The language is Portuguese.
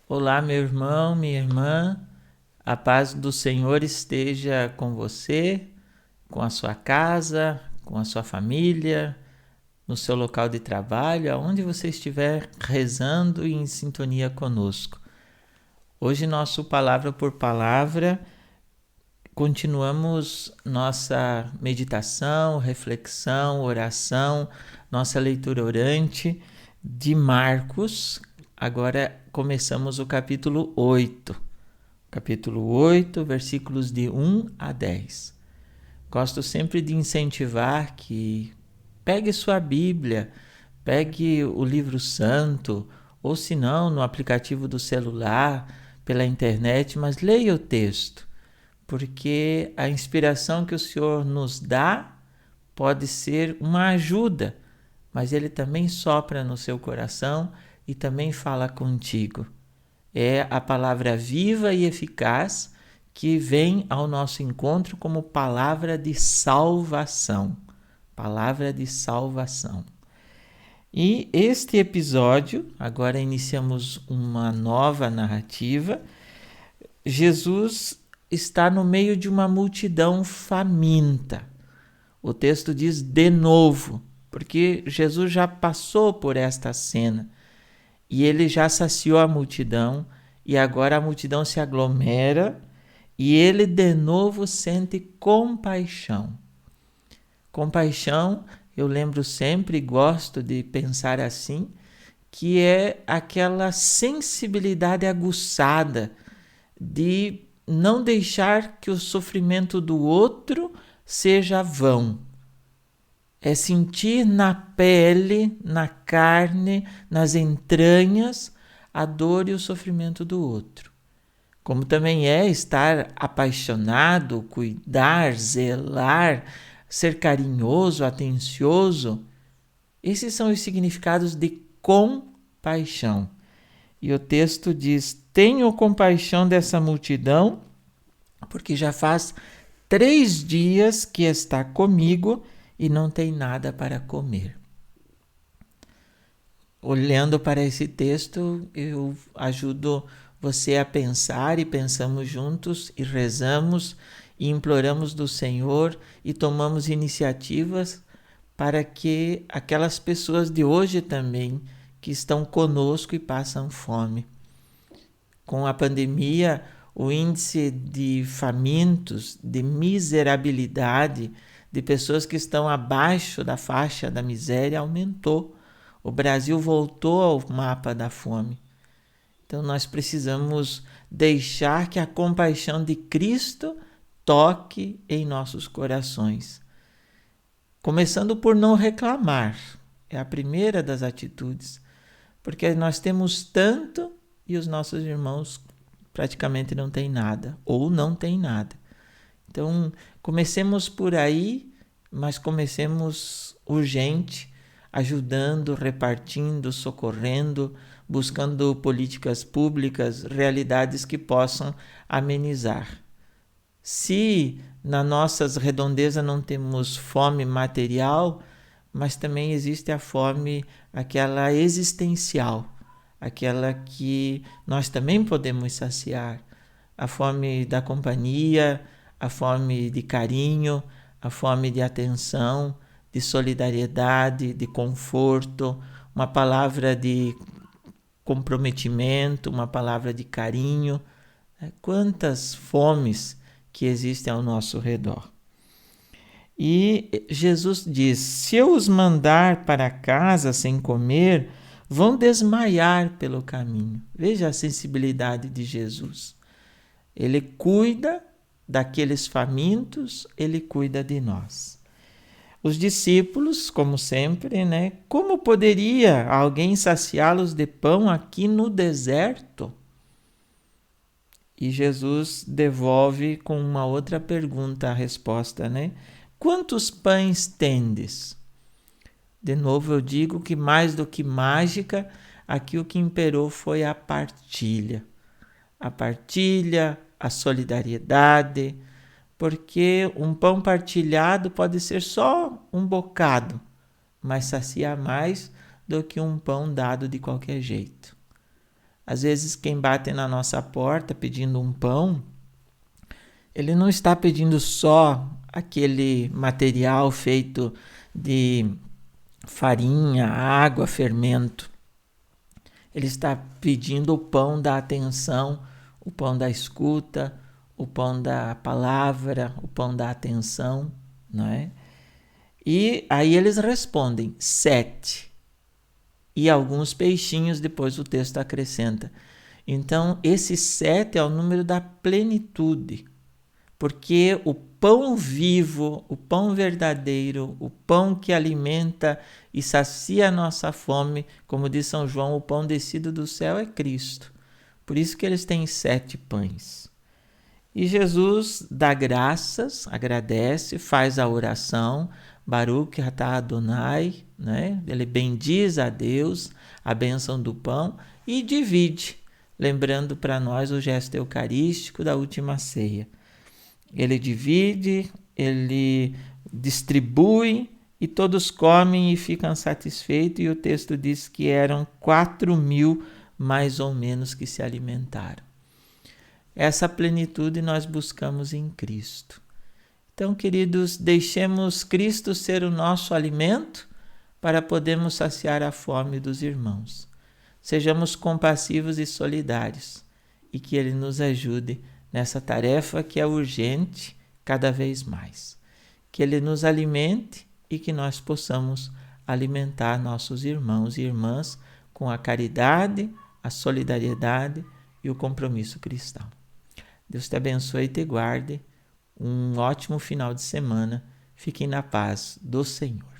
Olá, meu irmão, minha irmã, a paz do Senhor esteja com você, com a sua casa, com a sua família, no seu local de trabalho, aonde você estiver rezando e em sintonia conosco. Hoje, nosso palavra por palavra, continuamos nossa meditação, reflexão, oração, nossa leitura orante de Marcos. Agora começamos o capítulo 8, versículos de 1 a 10. Gosto sempre de incentivar que pegue sua Bíblia, pegue o livro santo, ou se não, no aplicativo do celular, pela internet, mas leia o texto, porque a inspiração que o Senhor nos dá pode ser uma ajuda, mas Ele também sopra no seu coração e também fala contigo. É a palavra viva e eficaz que vem ao nosso encontro como palavra de salvação. Palavra de salvação. E este episódio, agora iniciamos uma nova narrativa. Jesus está no meio de uma multidão faminta. O texto diz de novo, porque Jesus já passou por esta cena e ele já saciou a multidão e agora a multidão se aglomera e ele de novo sente compaixão. Compaixão, eu lembro sempre e gosto de pensar assim, que é aquela sensibilidade aguçada de não deixar que o sofrimento do outro seja vão. É sentir na pele, na carne, nas entranhas, a dor e o sofrimento do outro. Como também é estar apaixonado, cuidar, zelar, ser carinhoso, atencioso. Esses são os significados de compaixão. E o texto diz: tenho compaixão dessa multidão, porque já faz 3 dias que está comigo e não tem nada para comer. Olhando para esse texto, eu ajudo você a pensar e pensamos juntos e rezamos e imploramos do Senhor e tomamos iniciativas para que aquelas pessoas de hoje também que estão conosco e passam fome. Com a pandemia, o índice de famintos, de miserabilidade, de pessoas que estão abaixo da faixa da miséria aumentou. O Brasil voltou ao mapa da fome. Então nós precisamos deixar que a compaixão de Cristo toque em nossos corações. Começando por não reclamar. É a primeira das atitudes. Porque nós temos tanto e os nossos irmãos praticamente não têm nada, ou não têm nada. Então, comecemos por aí, mas comecemos urgente, ajudando, repartindo, socorrendo, buscando políticas públicas, realidades que possam amenizar. Se nas nossas redondezas não temos fome material, mas também existe a fome, aquela existencial, aquela que nós também podemos saciar, a fome da companhia, a fome de carinho, a fome de atenção, de solidariedade, de conforto, uma palavra de comprometimento, uma palavra de carinho. Quantas fomes que existem ao nosso redor. E Jesus diz: se eu os mandar para casa sem comer, vão desmaiar pelo caminho. Veja a sensibilidade de Jesus. Ele cuida daqueles famintos, ele cuida de nós. Os discípulos, como sempre, né? Como poderia alguém saciá-los de pão aqui no deserto? E Jesus devolve com uma outra pergunta a resposta, né? Quantos pães tendes? De novo eu digo que mais do que mágica, aqui o que imperou foi a partilha. A partilha, a solidariedade, porque um pão partilhado pode ser só um bocado, mas sacia mais do que um pão dado de qualquer jeito. Às vezes quem bate na nossa porta pedindo um pão, ele não está pedindo só aquele material feito de farinha, água, fermento. Ele está pedindo o pão da atenção, o pão da escuta, o pão da palavra, o pão da atenção, não é? E aí eles respondem, 7. E alguns peixinhos, depois o texto acrescenta. Então, esse 7 é o número da plenitude, porque o pão vivo, o pão verdadeiro, o pão que alimenta e sacia a nossa fome, como diz São João, o pão descido do céu é Cristo. Por isso que eles têm 7 pães. E Jesus dá graças, agradece, faz a oração, Baruch atah Adonai, né? Ele bendiz a Deus, a bênção do pão, e divide, lembrando para nós o gesto eucarístico da última ceia. Ele divide, ele distribui e todos comem e ficam satisfeitos. E o texto diz que eram 4.000 mais ou menos que se alimentaram. Essa plenitude nós buscamos em Cristo. Então, queridos, deixemos Cristo ser o nosso alimento para podermos saciar a fome dos irmãos. Sejamos compassivos e solidários e que Ele nos ajude nessa tarefa que é urgente cada vez mais. Que Ele nos alimente e que nós possamos alimentar nossos irmãos e irmãs com a caridade, a solidariedade e o compromisso cristão. Deus te abençoe e te guarde. Um ótimo final de semana. Fiquem na paz do Senhor.